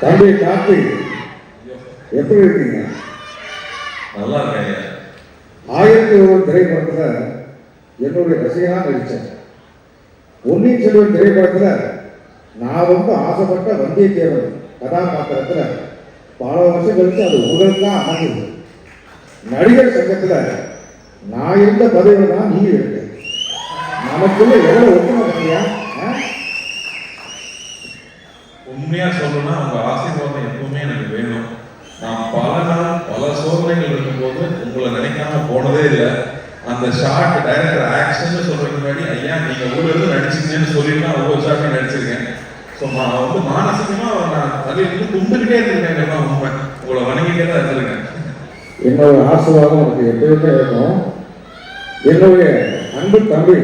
தம்பி கார்த்தி எப்படி இருக்கீங்க? நல்லா இருக்கேன். 1001 திரைப்படத்தில் என்னுடைய ரசிகனாக நடித்தேன். பொன்னியின் செல்வன் திரைப்படத்தில் நான் ரொம்ப ஆசைப்பட்ட வந்தியத்தேவன் கதாபாத்திரத்தில் பல வருஷம் கழித்து அது உங்களுக்கு தான் அமைஞ்சது. நடிகர் சங்கத்தில் நான் இருந்த பதவியில் தான் நீ இருக்க. நமக்குள்ள எவ்வளோ ஒற்றுமை பண்ணியா? உண்மையா சொல்லணும்னா உங்க ஆசீர்வாதம் எப்பவுமே எனக்கு வேணும். நான் பல நாள் பல சோதனைகள் இருக்கும்போது உங்களை நினைக்காம போனதே இல்லை. அந்த ஷார்ட் டைரக்டர் ஆக்ஷன் சொல்றதுக்கு முன்னாடி ஐயா நீங்க ஊர்ல இருந்து நடிச்சிங்கன்னு சொல்லிட்டு நான் ஒவ்வொரு ஷார்ட்டையும் நடிச்சிருக்கேன். ஸோ நான் வந்து மானசிகமா நான் தலையிலிருந்து கும்பிட்டுக்கிட்டே இருந்திருக்கேன். உண்மை உங்களை வணங்கிட்டே தான் இருந்திருக்கேன். என்னோட ஆசீர்வாதம் எனக்கு எப்பயுமே இருக்கும். என்னுடைய அன்பு தம்பி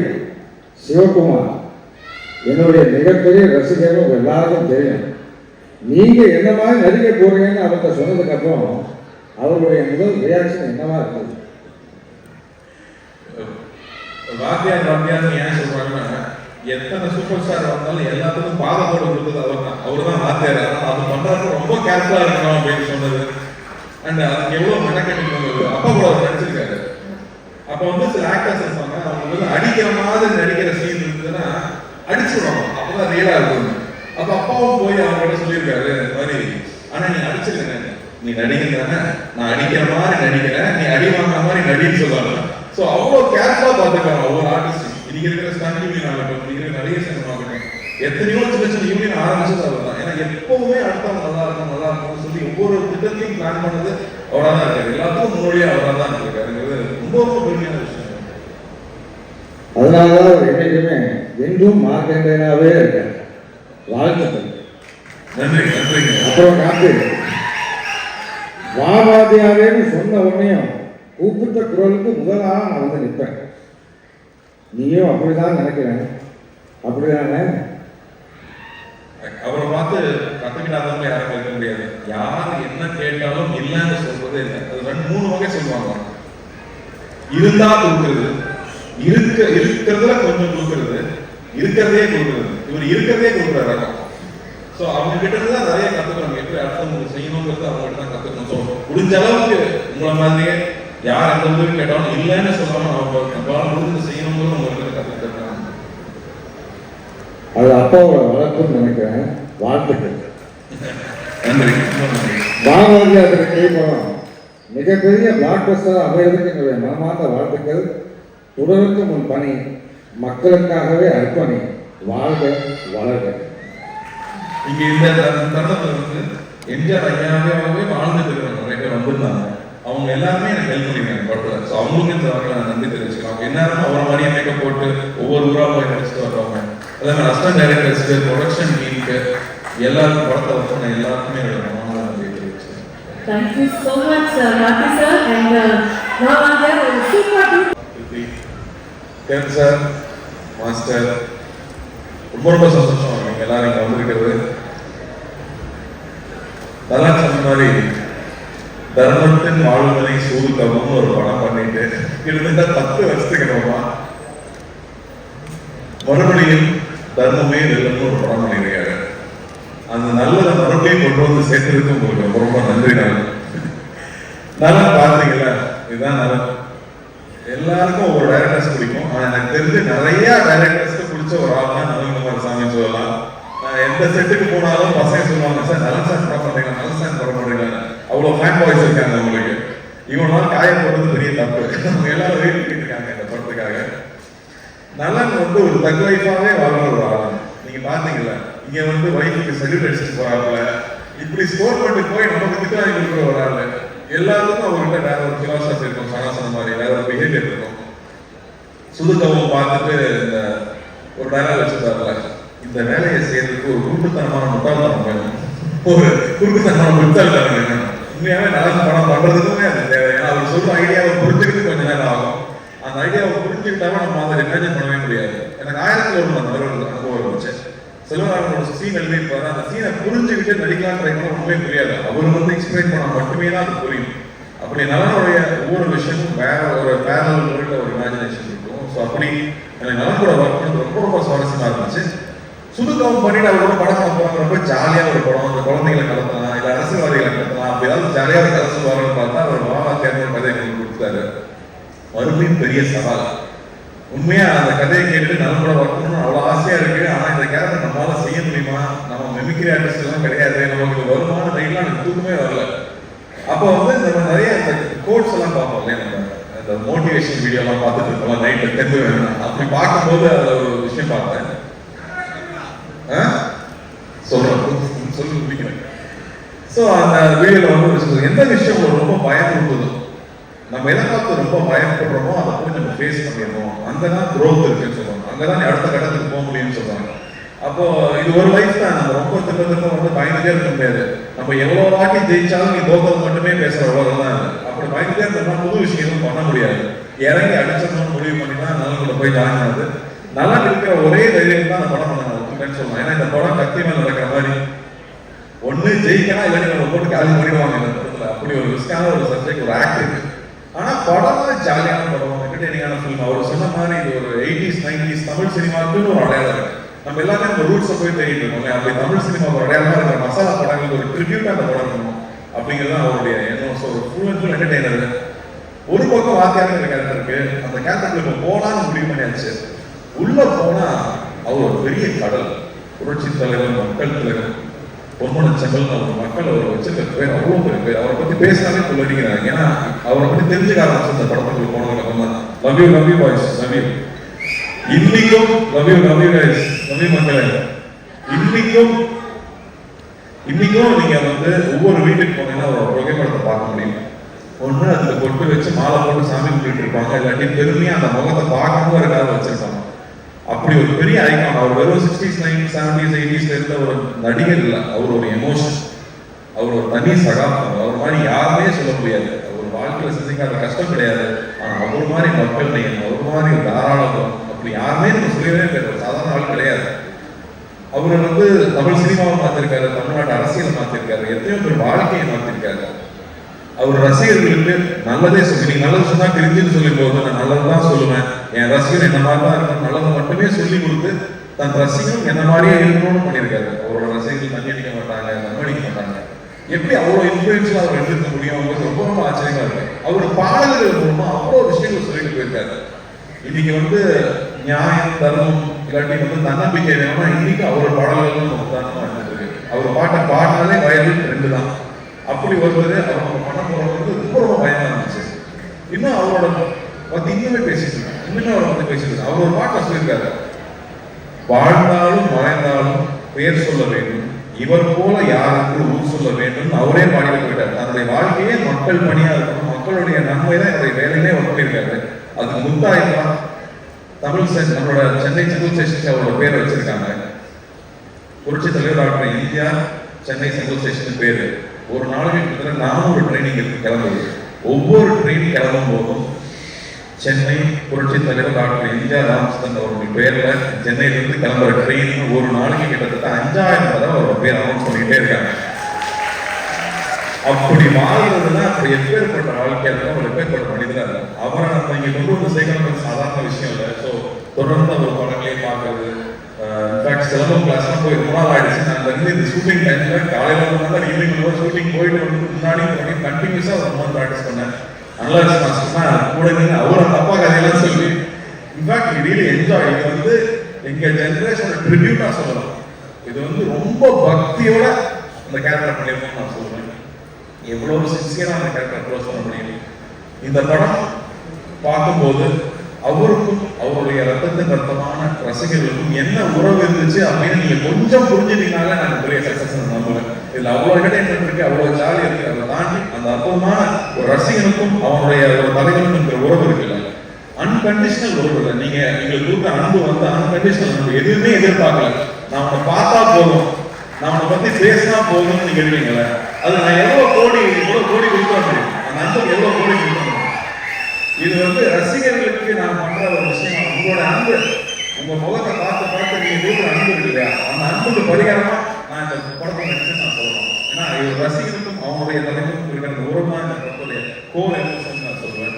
சிவகுமார் என்னுடைய மிகப்பெரிய ரசிகர். எல்லாருக்கும் தெரியும். நீங்க என்ன மாதிரி நடிக்க போறீங்கன்னு அவர்கிட்ட சொன்னதுக்கு அப்புறம் அவருடைய முதல் ரியாக்ஷன் என்னவா இருக்குது? வாத்தியார் ஏன் சொல்றாங்கன்னா எத்தனை சூப்பர் ஸ்டார் வந்தாலும் எல்லாத்துக்கும் பாதத்தோடு கொடுத்தது அவர் தான். அவர் தான் வாத்தியார். அது பண்றப்ப ரொம்ப கேர்ஃபுல்லா இருக்கணும் அப்படின்னு சொன்னது. அண்ட் அதுக்கு எவ்வளவு மெனக்கெட்டு வந்தது. அப்பா கூட அவர் நடிச்சிருக்காரு. அப்ப வந்து சில ஆக்டர்ஸ் இருப்பாங்க, அவங்க வந்து அடிக்கிற மாதிரி நடிக்கிற சீன் இருந்ததுன்னா அடிச்சுடுவாங்க. அப்பதான் ரியலா இருக்கும். அப்ப அப்பாவும் போய் அவங்க சொல்லியிருக்காரு இந்த மாதிரி, ஆனா நீ அடிச்சிருக்க, நீ நடிக்கிறதானே, நான் அடிக்கிற மாதிரி நடிக்கிறேன், நீ அடி வாங்குற மாதிரி நடின்னு சொல்லுவாங்க. ஸோ அவ்வளோ கேர்ஃபுல்லா பார்த்துக்காங்க ஒவ்வொரு ஆர்டிஸ்ட். இன்னைக்கு இருக்கிற ஸ்டாண்ட் யூனியன் ஆகட்டும், இன்னைக்கு இருக்கிற நடிகர் சங்கம் ஆகட்டும், எத்தனையோ சின்ன சின்ன யூனியன் ஆரம்பிச்சது அவர் தான். ஏன்னா எப்பவுமே அடுத்தவங்க நல்லா இருக்கும் நல்லா இருக்கும்னு சொல்லி ஒவ்வொரு திட்டத்தையும் பிளான் பண்ணது அவராக தான் இருக்காரு. எல்லாத்துக்கும் முன்னோடியா அவராக தான் இருக்காருங்கிறது ரொம்ப ரொம்ப பெருமையான விஷயம். அதனாலதான் அவர் என்னைக்குமே என்றும் மார்க்கண்டேனாவே இருக்கார். வாழ்த்துக்கள். நன்றி நன்றிங்க. அப்புறம் காத்து வாவாதியாவேன்னு சொன்ன உடனேயும் கூப்பிட்ட குரலுக்கு முதலாக நான் வந்து நிற்பேன். நீயும் அப்படிதான் நினைக்கிறேன். அப்படிதானே? அவரை பார்த்து கத்துக்கிட்டாதவங்க யாரும் இருக்க முடியாது. யார் என்ன கேட்டாலும் இல்லைன்னு சொல்றதே இல்லை. அது 2-3 வகை சொல்லுவாங்க. இருந்தா கொடுக்குறது, இருக்கிறதுல கொஞ்சம் கொடுக்குறது, இருக்கிறதே கொடுக்குறது. இவர் இருக்கிறதே கொடுக்குறாரு. ஸோ அவங்க கிட்ட இருந்து தான் நிறைய கத்துக்கணும். எப்படி அடுத்தவங்களுக்கு செய்யணுங்கிறது அவங்க கிட்ட தான் கத்துக்கணும். ஸோ முடிஞ்ச அளவுக்கு உங்களை மாதிரியே யார் எந்த உதவி கேட்டாலும் இல்லைன்னு சொல்லாம நம்மளால முடிஞ்சு செய்யணுங்கிறது உங்களுக்கு கத்துக்கிட்டு. அது அப்பாவோட வளர்ப்புன்னு நினைக்கிறேன். வாழ்த்துக்கள். நன்றி. வாவாதியார் திரைப்படம் மிகப்பெரிய பிளாக் பஸ்டர் அமைவதற்கு என்னுடைய மனமார்ந்த வாழ்த்துக்கள். தொடர்ந்து உன் பணி மக்களுக்காகவே அர்ப்பணி. வாழ்க வளர்க. இங்க இந்த தருணத்துல வந்து எம்ஜிஆர் ஐயாவே வாழ்ந்துட்டு இருக்கிற நிறைய பேர் வந்திருந்தாங்க. அவங்க எல்லாருமே எனக்கு ஹெல்ப் பண்ணிருக்காங்க படத்துல. ஸோ அவங்களுக்கு இந்த வகையில் நான் நன்றி தெரிவிச்சுக்கலாம். என்னன்னா அவரை மாதிரியே மேக்கப் போட்டு ஒவ்வொரு ஊரா போய் நடிச்சுட்டு வர்றவங்க, அதே மாதிரி அசிஸ்டன்ட் டைரக்டர்ஸ்க்கு, ப்ரொடக்ஷன் டீமுக்கு, எல்லாருக்கும் படத்தை வந்து எல்லாருக்குமே என்னோட நன்றி தெரிவிச்சுக்கிறேன். Thank you so much, Rathi sir, and now there is super game sir, master, ரொம்ப ரொம்ப சந்தோஷம் நீங்க எல்லாரும் இங்க வந்திருக்கிறது. நல்லா சொன்ன மாதிரி தர்மத்தின் வாழ்வதை சூதுக்கவும் ஒரு படம் பண்ணிட்டு கிட்டத்தட்ட 10 வருஷத்துக்கு அப்புறமா மறுபடியும் தர்மமே வெல்லம்னு ஒரு படம் பண்ணியிருக்காரு. அந்த நல்லதை மறுபடியும் கொண்டு வந்து சேர்த்ததுக்கு உங்களுக்கு ரொம்ப ரொம்ப நன்றி. நல்லா பார்த்தீங்களா? இதுதான் நலம். எல்லாருக்கும் ஒவ்வொரு டைரக்டர்ஸ் பிடிக்கும். ஆனால் எனக்கு தெரிஞ்சு நிறைய டைரக்டர்ஸ்க்கு பிடிச்ச ஒரு ஆள் தான் நவீன்குமார் சாமி சொல்லலாம். நான் எந்த செட்டுக்கு போனாலும் பசங்க சொல்லுவாங்க, சார் நலன் சார் படம் பண்றீங்க, நலன் சார் படம் பண்றீங்க. அவ்வளோ ஃபேன் பாய்ஸ் இருக்காங்க அவங்களுக்கு. இவனால காயம் போடுறது பெரிய தப்பு. அவங்க எல்லாரும் வெயிட் பண்ணிட்டு இருக்காங்க இந்த படத்துக்காக. நலன் வந்து ஒரு தக் வைஃபாவே வாழ்ற ஒரு ஆள். நீங்க பாத்தீங்களா, இங்க வந்து வைஃபுக்கு செல்யூட் அடிச்சுட்டு போறாப்புல, இப்படி ஸ்கோர் பண்ணி போய் நமக்கு திட்டம் கொடுக்குற ஒரு ஆள். எல்லாருக்கும் அவங்ககிட்ட வேற ஒரு பிலாசபி இருக்கும், சனாசனம் மாதிரி வேற ஒரு பிஹேவியர் இருக்கும். சுதுகவும் பார்த்துட்டு இந்த ஒரு டைலாக் வச்சுருந்தாருல, இந்த வேலையை செய்யறதுக்கு ஒரு குருட்டுத்தனமான முட்டாள்தனம் வேணும், ஒரு குருட்டுத்தனமான முட்டாள்தனம் வேணும். உண்மையாவே நல்ல படம் பண்றதுக்குமே அது தேவை. ஏன்னா அவர் சொல்ற ஐடியாவை புரிஞ்சுக்கிட்டு கொஞ்ச நேரம் ஆகும். அந்த ஐடியாவை புரிஞ்சுக்கிட்டாவே நம்ம அதை இமேஜின் பண்ணவே முடியாது. எனக்கு 1001 அந்த மாதிரி ஒரு அனுபவம் இருந்துச்சு. செல்வராகவனோட சீன் எழுதியிருப்பாரு. அந்த சீனை புரிஞ்சுக்கிட்டு நடிக்கலாம் ட்ரை பண்ண ஒன்றுமே புரியாது. அவர் வந்து எக்ஸ்பிளைன் பண்ண மட்டுமே தான் அது புரியும். அப்படி நலனுடைய ஒவ்வொரு விஷயமும் வேற ஒரு பேரல் ஒரு இமேஜினேஷன் இருக்கும். ஸோ அப்படி எனக்கு நலன் கூட ஒர்க் பண்ணது ரொம்ப ரொம்ப சுவாரஸ்யமா இருந்துச்சு. சுதுக்கம் பண்ணிட்டு அவரோட படம் பண்ண போறாங்க, ரொம்ப ஜாலியா ஒரு படம், அந்த குழந்தைகளை கடத்தலாம் இல்ல அரசியல்வாதிகளை கடத்தலாம், அப்படி ஏதாவது ஜாலியாக கதை சொல்லுவாருன்னு பார்த்தா அவர் வாவா தேர்ந்த கதை எங்களுக்கு கொடுத்தாரு. மறுபடியும் பெரிய சவால். உண்மையா அந்த கதையை கேட்டு நம்ம கூட ஒர்க் பண்ணணும் அவ்வளவு ஆசையா இருக்கு. ஆனா இந்த கேரக்டர் நம்மளால செய்ய முடியுமா, நம்ம மெமிக்ரி ஆர்டிஸ்ட் எல்லாம் கிடையாது, நமக்கு வருமான டைம்லாம் எனக்கு தூக்கமே வரல. அப்போ வந்து நம்ம நிறைய இந்த கோட்ஸ் எல்லாம் பார்ப்போம் இல்லையா, நம்ம இந்த மோட்டிவேஷன் வீடியோ எல்லாம் பார்த்துட்டு இருக்கோம் நைட்ல தெம்பு வேணும். அப்படி பார்க்கும்போது அதுல ஒரு விஷயம் பார்த்தேன். சொல்லி முடிக்கிறேன். ஸோ அந்த வீடியோல வந்து எந்த விஷயம் ரொம்ப பயமுறுத்துதோ, நம்ம எதை பார்த்து ரொம்ப பயப்படுறோமோ அதை போய் நம்ம ஃபேஸ் பண்ணிடுறோம், அங்கதான் க்ரோத் இருக்குன்னு சொல்லுவாங்க, அங்கதான் அடுத்த கட்டத்துக்கு போக முடியும்னு சொல்றாங்க. அப்போ இது ஒரு லைஃப் தான், நம்ம ரொம்ப திட்டத்திற்கு வந்து பயந்துட்டே இருக்க முடியாது. நம்ம எவ்வளவு வாட்டி ஜெயிச்சாலும் நீ தோக்கிறது மட்டுமே பேசுற உலகம் தான். அப்படி பயந்துட்டே இருந்தோம்னா புது விஷயம் எதுவும் பண்ண முடியாது. இறங்கி அடிச்சோம்னு முடிவு பண்ணினா நலன்கிட்ட போய் ஜாயின் ஆகுது. நலன் இருக்கிற ஒரே தைரியம் தான் அந்த படம் பண்ண சொல்லலாம். ஏன்னா இந்த படம் கத்தி மேல நடக்கிற மாதிரி ஒண்ணு ஜெயிக்கலாம், இல்லாட்டி நம்ம போட்டு காலி பண்ணிடுவாங்க இந்த படத்துல. அப்படி ஒரு ரிஸ்கான ஒரு சப்ஜெக்ட், ஒரு ஆக்ட் இருக்கு. ஆனா படம் ஜாலியான படம், என்டர்டெய்னிங்கான ஃபிலிம். அவர் சொன்ன மாதிரி இது ஒரு 80s 90s தமிழ் சினிமாவுக்கு ஒரு அடையாளம் இருக்கு. நம்ம எல்லாமே இந்த ரூட்ஸை போய் தேடிட்டு இருக்கோம். அப்படி தமிழ் சினிமா ஒரு அடையாளமா இருக்கிற மசாலா படங்களுக்கு ஒரு ட்ரிபியூட்டா அந்த படம் இருக்கணும் அப்படிங்கிறது அவருடைய எண்ணம். ஸோ ஒரு ஃபுல் அண்ட் ஃபுல் என்டர்டெய்னர். ஒரு பக்கம் வாத்தியாருங்கிற கேரக்டர் இருக்கு. அந்த கேரக்டருக்கு இப்போ போலான்னு முடிவு பண்ணியாச்சு. உள்ள போனா அவர் ஒரு பெரிய கடல், புரட்சி தலைவர், மக்கள் தலைவர், பொன்மன செங்கல், அவர் மக்கள் அவர் வச்சிருக்க பேர் அவ்வளோ பெரிய பேர். அவரை பத்தி பேசினாலே சொல்லிக்கிறாங்க. ஏன்னா அவரை பத்தி தெரிஞ்சுக்க ஆரம்பிச்சு இந்த படத்துக்கு போனதுக்கு அப்புறம் தான். Love you boys, love you. இன்னைக்கும் love you guys, love you மக்களே. இன்னைக்கும் நீங்க வந்து ஒவ்வொரு வீட்டுக்கு போனீங்கன்னா ஒரு புகைப்படத்தை பார்க்க முடியும். ஒண்ணு அதுல கொட்டு வச்சு மாலை போட்டு சாமி கும்பிட்டு இருப்பாங்க, இல்லாட்டி பெருமையா அந்த முகத்தை பார்க்கணும் இருக்காது வச்சிருப்பாங்க. அப்படி ஒரு பெரிய ஐகான். அவர் வெறும் 60s 90s 70s 80s இருந்த ஒரு நடிகர் இல்லை, அவர் ஒரு எமோஷன், அவர் ஒரு தனி சகாப்தம். அவர் மாதிரி யாருமே சொல்ல முடியாது. அவர் வாழ்க்கையில செஞ்சுக்காத கஷ்டம் கிடையாது. ஆனா அவர் மாதிரி மக்கள் நேயம், அவர் மாதிரி ஒரு தாராளம் அப்படி யாருமே நம்ம சொல்லவே கிடையாது. சாதாரண ஆள் கிடையாது. அவர் வந்து தமிழ் சினிமாவை மாத்திருக்காரு, தமிழ்நாட்டு அரசியலை மாத்திருக்காரு, எத்தனையோ பேர் வாழ்க்கையை மாத்திருக்காரு. அவர் ரசிகர்களுக்கு நல்லதே சொல்லி, நீங்க நல்லது சொன்னா தெரிஞ்சுன்னு சொல்லும் போது நான் நல்லதுதான் சொல்லுவேன், என் ரசிகர் என்ன மாதிரி தான் இருக்கணும், நல்லதை மட்டுமே சொல்லி கொடுத்து தன் ரசிகரும் என்ன மாதிரியே இருக்கணும்னு பண்ணியிருக்காரு. அவரோட ரசிகர்கள் தண்ணி அடிக்க மாட்டாங்க, தம் அடிக்க மாட்டாங்க. எப்படி அவ்வளவு இன்ஃபுளுன்ஸா அவர் எடுத்துக்க முடியும் அவங்களுக்கு ரொம்ப ரொம்ப ஆச்சரியமா இருக்கு. அவரோட பாடல்கள் மூலமா அவ்வளவு விஷயங்கள் சொல்லிட்டு போயிருக்காரு. இன்னைக்கு வந்து நியாயம் தர்மம் இல்லாட்டி வந்து தன்னம்பிக்கை வேணும்னா இன்னைக்கு அவரோட பாடல்கள் உதாரணமா இருந்துருக்கு. அவர் பாட்டை பாடினாலே வயது 2 தான். அப்படி வருவது அவங்க பண்ண போறது ரொம்ப ரொம்ப பயமா இருந்துச்சு. இன்னும் அவரோட பத்தி இன்னுமே பேசிட்டு இருக்காங்க, இன்னுமே அவரை பத்தி பேசிட்டு இருக்காங்க. அவர் ஒரு பாட்டை சொல்லியிருக்காரு, வாழ்ந்தாலும் மறைந்தாலும் பெயர் சொல்ல வேண்டும், இவர் போல யாருக்கு ஊர் சொல்ல வேண்டும் அவரே பாடிட்டு போயிட்டார். தன்னுடைய வாழ்க்கையே மக்கள் பணியா இருக்கணும், மக்களுடைய நன்மை தான் என்னுடைய வேலையிலே அவர் பண்ணியிருக்காரு. அதுக்கு முத்தாய்தான் தமிழ் நம்மளோட சென்னை சென்ட்ரல் ஸ்டேஷனுக்கு அவரோட பேர் வச்சிருக்காங்க. புரட்சி தலைவர் doctor MGR Chennai central station பேரு. ஒரு நாளைக்கு கிட்டத்தட்ட 400 ட்ரெயினிங் இருக்கு கிளம்புது. ஒவ்வொரு ட்ரெயின் கிளம்பும் போதும் சென்னை புரட்சி தலைவர் டாக்டர் எம்ஜிஆர் ராமச்சந்திரன் அவருடைய பேர்ல சென்னையிலிருந்து கிளம்புற ட்ரெயின் ஒரு நாளைக்கு கிட்டத்தட்ட 5000 தடவை அவரோட பேர் அனௌன்ஸ் பண்ணிக்கிட்டே இருக்காங்க. அப்படி வாழ்றதுன்னா அப்படி எப்பேற்பட்ட வாழ்க்கையா இருக்கும், அவர் எப்பேற்பட்ட மனிதனா இருக்கும். அவரை நம்ம இங்க கொண்டு வந்து சேர்க்கணும் சாதாரண விஷயம் இல்லை. ஸோ தொடர்ந்து அவர் படங்களே பார்க்கறது, இன்ஃபேக்ட் சிலம்பம் கிளாஸ்லாம் போய் ரொம்ப நாள் ஆயிடுச்சு. நான் வந்து இந்த ஷூட்டிங் டைம்ல காலையில வந்து ஈவினிங் ஷூட்டிங் போயிட்டு வந்து முன்னாடி கண்டினியூஸா ஒரு மாதிரி ப்ராக்டிஸ் பண்ணேன். அனலாஜ் மாஸ்டர்னா கூட நின்று அவர் அந்த அப்பா கதையெல்லாம் சொல்லி இன்ஃபேக்ட் ரியலி என்ஜாய். இது வந்து எங்க ஜெனரேஷனோட ட்ரிபியூட்டா சொல்லலாம். இது வந்து ரொம்ப பக்தியோட அந்த கேரக்டர் பண்ணியிருக்கோம் நான் சொல்லுவேன். எவ்வளவு சின்சியரா அந்த கேரக்டர் க்ளோஸ் பண்ண முடியும். இந்த படம் பார்க்கும்போது அவருக்கும் அவருடைய ரத்தத்தின் ரத்தமான ரசிகர்களுக்கும் என்ன உறவு இருந்துச்சு அப்படின்னு நீங்க கொஞ்சம் புரிஞ்சுட்டீங்கனால நான் பெரிய சக்சஸ் நம்புவேன். இதுல அவ்வளவு என்டர்டைன்மெண்ட் இருக்கு, அவ்வளவு ஜாலி இருக்கு. அதை தாண்டி அந்த அற்புதமான ஒரு ரசிகனுக்கும் அவனுடைய ஒரு தலைவனுக்கும் இருக்கிற உறவு இருக்குல்ல, அன்கண்டிஷனல் உறவு இல்லை. நீங்க எங்களுக்கு கொடுத்த அன்பு வந்து அன்கண்டிஷனல் அன்பு, எதுவுமே எதிர்பார்க்கல. நான் உன்னை பார்த்தா போதும், நான் உன்னை பத்தி பேசினா போதும்னு நீங்க கேட்டீங்களே, அது நான் எவ்வளவு கோடி கொடுத்தோம், அந்த அன்புக்கு எவ்வளவு கோடி கொடுத்தோம். இது வந்து ரசிகர்களுக்கு நான் பண்ற ஒரு விஷயம். உங்களோட அன்பு, உங்க முகத்தை பார்த்து நீங்க கொடுக்குற அன்பு இருக்கு இல்லையா, அந்த அன்புக்கு பரிகாரமா நான் இந்த படத்தை நடிச்சு நான் சொல்லணும். ஏன்னா இது ரசிகனுக்கும் அவங்களுடைய தலைவருக்கும் இருக்கிற உறவுமா இந்த படத்துடைய கோர் எமோஷன் நான் சொல்றேன்.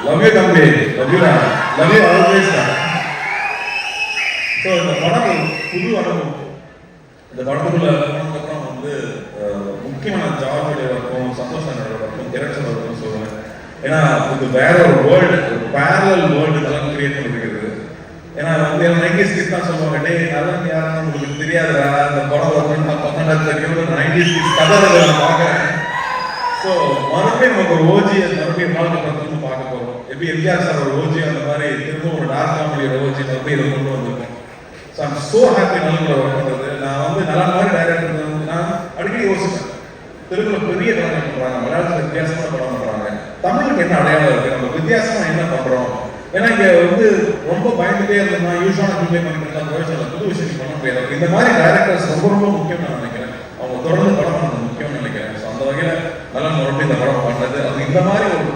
லவ் யூ தம்பி, லவ் யூ ஆல்வேஸ். ஸோ இந்த படம் ஒரு புது அனுபவம். இந்த படத்துக்குள்ள போனதுக்கப்புறம் வந்து முக்கியமான ஜார்ஜோடைய ஒர்க்கும் சந்தோஷனோட ஒர்க்கும் டிரெக்ஷன் ஒர்க்கும் சொல்லுவேன். ஏன்னா இது வேற ஒரு வேர்ல்டு, ஒரு பேரலல் வேர்ல்டு இதெல்லாம் கிரியேட் பண்ணிருக்கிறது. ஏன்னா வந்து 90s கிட்ஸ் தான் சொல்லுவாங்க, டே நல்ல யாரும் உங்களுக்கு தெரியாதுடா, இந்த படம் வரணும்னு நான் 90s கிட்ஸ் கதை நான் பார்க்குறேன். ஸோ மறுபடியும் நமக்கு ஒரு ஓஜி மறுபடியும் நாள் படத்துன்னு பார்க்க போகிறோம். எப்படி எம்ஜிஆர் சார் ஒரு ஓஜி அந்த மாதிரி திரும்ப ஒரு டார்க் காமெடியோட ஓஜி மறுபடியும் இதை கொண்டு வந்திருக்கோம். ஸோ ஐம் ஸோ ஹாப்பி நல்ல ஒர்க் பண்ணுறது. நான் வந்து நல்ல மாதிரி டைரக்டர் வந்து நான் அடிக்கடி யோசிப்பேன், தெலுங்குல பெரிய படம் பண்ணுறாங்க, மலையாளத்தில் வித்தியாசமான படம் பண்ணுறாங்க, தமிழுக்கு என்ன அடையாளம் இருக்குது, நம்ம வித்தியாசமாக என்ன பண்ணுறோம். ஏன்னா இங்கே வந்து ரொம்ப பயந்துட்டே இருந்தோம்னா யூஸ்வலான ஃபில்மே பண்ணிக்கலாம், ப்ரொஃபஷனல் புது விஷயம் பண்ண முடியாது. இந்த மாதிரி டைரக்டர்ஸ் ரொம்ப ரொம்ப முக்கியம் நான் நினைக்கிறேன். அவங்க தொடர்ந்து படம் பண்ணது முக்கியம்னு நினைக்கிறேன். ஸோ அந்த வகையில் நல்லா மறுபடியும் இந்த படம் பண்ணுறது, அது இந்த மாதிரி ஒரு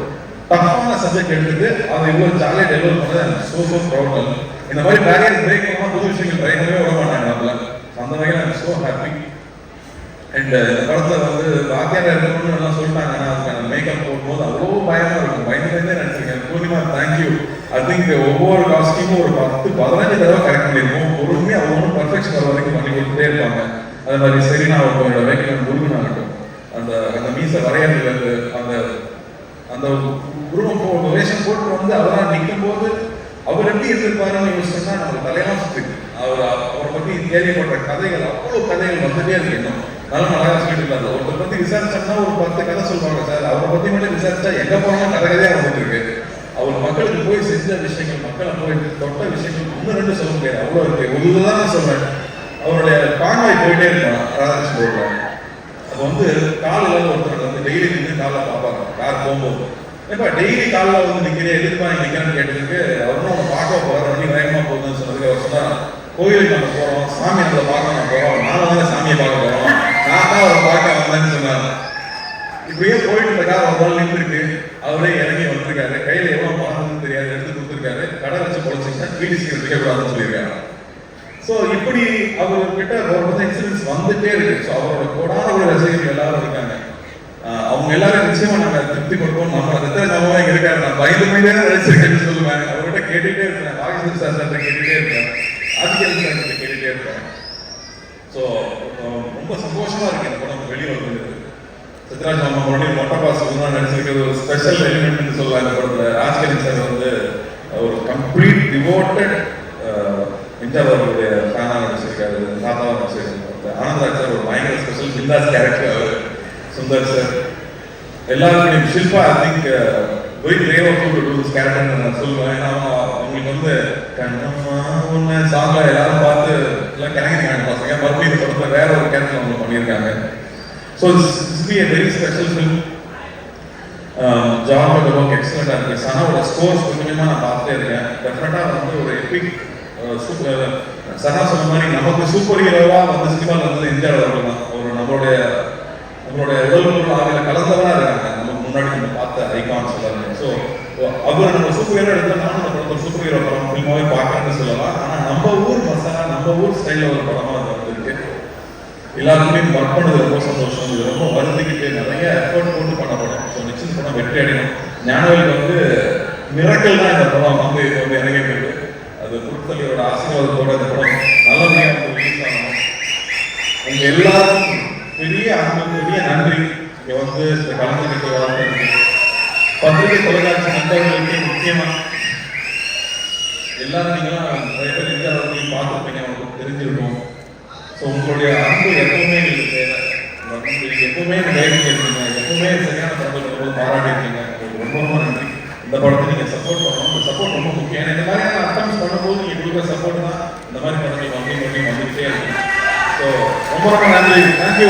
டஃப்பான சப்ஜெக்ட் எடுத்துட்டு அதை இவ்வளோ ஜாலியாக டெவலப் பண்ணது எனக்கு ஸோ ப்ரௌட். இந்த மாதிரி பேரியர் பிரேக் பண்ணால் புது விஷயங்கள் ட்ரை பண்ணவே விட மாட்டாங்க நம்மள. அந்த வகையில் ஐம் ஸோ ஹாப்பி. அண்ட் இந்த படத்தில் வந்து வாத்தியார் இருக்கணும்னு எல்லாம் சொல்லிட்டாங்க. ஆனால் அதுக்கான மேக்கப் போடும்போது அவ்வளோ பயமாக இருக்கும், பயந்துட்டே நினச்சிருக்கேன். பூர்ணிமா தேங்க்யூ. ஐ திங்க் ஒவ்வொரு காஸ்டியூமும் ஒரு 10-15 தடவை கரெக்ட் பண்ணியிருக்கோம். பொறுமையாக அவங்க பர்ஃபெக்ஷன் வர வரைக்கும் பண்ணி கொடுத்துட்டே இருப்பாங்க. அது மாதிரி சரினா அவங்களோட வேக்கில் முருகன் ஆகட்டும், அந்த அந்த மீசை வரையறது, அந்த அந்த உருவம் வேஷம் போட்டு வந்து அவரால் நிற்கும் போது அவர் எப்படி இருந்திருப்பாருன்னு யோசிச்சோம்னா நம்ம தலையெல்லாம் சுற்றி. அவரை பற்றி கேள்விப்பட்ட கதைகள், அவ்வளோ கதைகள் வந்துட்டே இருக்கு. இன்னும் நல்லா சொல்லிட்டு இருக்காரு. ஒருத்தர் பற்றி விசாரிச்சோம்னா ஒரு 10 கதை சொல்லுவாங்க சார். அவரை பற்றி மட்டும் விசாரிச்சா எங்கே போனாலும் கதையாக வந்துட்டு இருக்கு. அவர் மக்களுக்கு போய் செஞ்ச விஷயங்கள், மக்களை போய் தொட்ட விஷயங்கள் 1-2 சொல்ல முடியாது, அவ்வளோ இருக்கு. ஒரு இதுதான் நான் சொல்றேன். அவருடைய கான்வாய் போயிட்டே இருப்பான் ராதாகிருஷ்ணன் ரோட்ல. அது வந்து காலையில் ஒருத்தர் வந்து டெய்லி நின்று காலைல பார்ப்பாங்க கார் போகும்போது. ஏப்பா டெய்லி காலைல வந்து நிற்கிறேன், எதிர்ப்பா நிற்கிறேன்னு கேட்டதுக்கு அவரும் அவங்க பார்க்க போகிறார், வண்டி வேகமாக போகுதுன்னு சொன்னதுக்கு அவர் சொன்னார், கோயிலுக்கு நம்ம போகிறோம், சாமி அதில் பார்க்க நம்ம போகிறோம், நானும் தானே சாமியை பார்க்க போகிறோம், நான் தான் அவரை பார்க்க வந்தேன்னு சொன்னாங்க. இப்படியே போயிட்டு இருக்க கார் ஒரு நாள் நின்றுருக்கு. அவரே இறங்கி வந்திருக்காரு, கையில் எவ்வளோ பணம்னு தெரியாது எடுத்து கொடுத்துருக்காரு. கடை வச்சு பொழைச்சிங்கன்னா வீடு சீக்கிரம் இருக்கக்கூடாதுன்னு சொல்லியிருக்காங்க. ஸோ இப்படி அவர்கிட்ட ஒரு இன்சிடென்ட்ஸ் வந்துட்டே இருக்கு. ஸோ அவரோட கோடான ஒரு ரசிகர்கள் எல்லாரும் இருக்காங்க. அவங்க எல்லாரும் நிச்சயமா நாங்க திருப்தி கொடுப்போம். நம்ம நம்ம இருக்காரு, நான் பயந்துமே ரசிகர்கள் சொல்லுவேன். அவர்கிட்ட கேட்டுட்டே இருக்கேன், ராகேந்திர சார் கேட்டுட்டே இருக்கேன், ஆதித்யன் சார் கேட்டுட்டே இருக்கேன். ஸோ ரொம்ப சந்தோஷமா இருக்கு இந்த படம் வெளியே வந்து. சித்ராஜ் மாமா மறுபடியும் மொட்டை பாஸ் நடிச்சிருக்கிறது ஒரு ஸ்பெஷல் எலிமெண்ட்னு சொல்லலாம். இந்த படத்துல ராஜ்கிரண் சார் வந்து ஒரு கம்ப்ளீட் டிவோட்டட் எம்ஜிஆர் அவர்களுடைய ஃபேனாக நடிச்சிருக்காரு, தாத்தாவாக நடிச்சிருக்காரு. ஆனந்தராஜ் சார் ஒரு பயங்கர ஸ்பெஷல் பிந்தாஸ் கேரக்டர் அவர். சுந்தர் சார் எல்லாருக்கும் Shilpa I think very brave of to do this character நான் சொல்லுவேன். ஏன்னா அவங்களுக்கு வந்து கண்ணம்மா ஒன்று சாங்ல எல்லாரும் பார்த்து எல்லாம் கிளங்கிருக்காங்க பசங்க. மறுபடியும் இந்த படத்தில் வேற ஒரு கேரக்டர் அவங்க பண்ணியிருக்காங்க. So this be a very special film. ஜானோட ஒர்க் எக்ஸலண்டாக இருக்குது. சனாவோட ஸ்கோர்ஸ் கொஞ்சமாக நான் பார்த்துட்டே இருக்கேன். டெஃபினட்டாக வந்து ஒரு எபிக் சூப்பர். சனா சொன்ன மாதிரி நமக்கு சூப்பர் ஹீரோவாக வந்து சினிமாவில் வந்தது எம்ஜிஆர் அவர்கள் தான். ஒரு நம்மளுடைய உடல் ஆவில கலந்தவராக இருக்காங்க. நமக்கு முன்னாடி நம்ம பார்த்த ஐகான்ஸ் எல்லாருமே. ஸோ அவர் நம்ம சூப்பர் ஹீரோ எடுத்தால் நானும் அந்த படத்தை சூப்பர் ஹீரோ படம் ஃபில்மாவே பார்க்கணும்னு சொல்லலாம். ஆனால் நம்ம ஊர் மசாலா, நம்ம ஊர் ஸ்டைலில் ஒரு படமாக அது வந்துருக்கு. எல்லாருக்குமே ஒர்க் பண்ணது ரொம்ப சந்தோஷம். இது ரொம்ப வருந்திக்கிட்டு நிறைய எஃபர்ட் போட்டு பண்ண படம். ஸோ நிச்சயம் படம் வெற்றி அடையணும். ஞானவேல் வந்து மிரக்கல் தான் இந்த படம் வந்து இப்போ வந்து இறங்கிட்டு. அது குருத்தலியோட ஆசீர்வாதத்தோட இந்த படம் நல்லபடியாக வந்து ரிலீஸ் ஆகணும். உங்க எல்லாருக்கும் பெரிய அன்பு, பெரிய நன்றி. இங்கே வந்து கலந்துக்கிட்டு வளர்ந்து பத்திரிகை தொலைக்காட்சி நண்பர்களுக்கு முக்கியமாக எல்லாரும் நீங்களாம் நிறைய பேர் எம்ஜிஆர் பார்த்துருப்பீங்க, அவங்களுக்கு தெரிஞ்சிருக்கும். ஸோ உங்களுடைய அன்பு எப்பவுமே எங்களுக்கு தேவை. எப்பவுமே கைடு கேட்பீங்க, எப்பவுமே சரியான படத்தை பாராட்டிருக்கீங்க. உங்களுக்கு ரொம்ப ரொம்ப நன்றி. இந்த படத்தை நீங்கள் சப்போர்ட் பண்ணணும். இந்த சப்போர்ட் ரொம்ப முக்கியம். ஏன்னா இந்த மாதிரியான அட்டம்ஸ் பண்ணும்போது நீங்கள் கொடுக்குற சப்போர்ட் தான் இந்த மாதிரி படங்கள் வந்துகிட்டே இருக்கு. ஸோ ரொம்ப ரொம்ப நன்றி. தேங்க்யூ.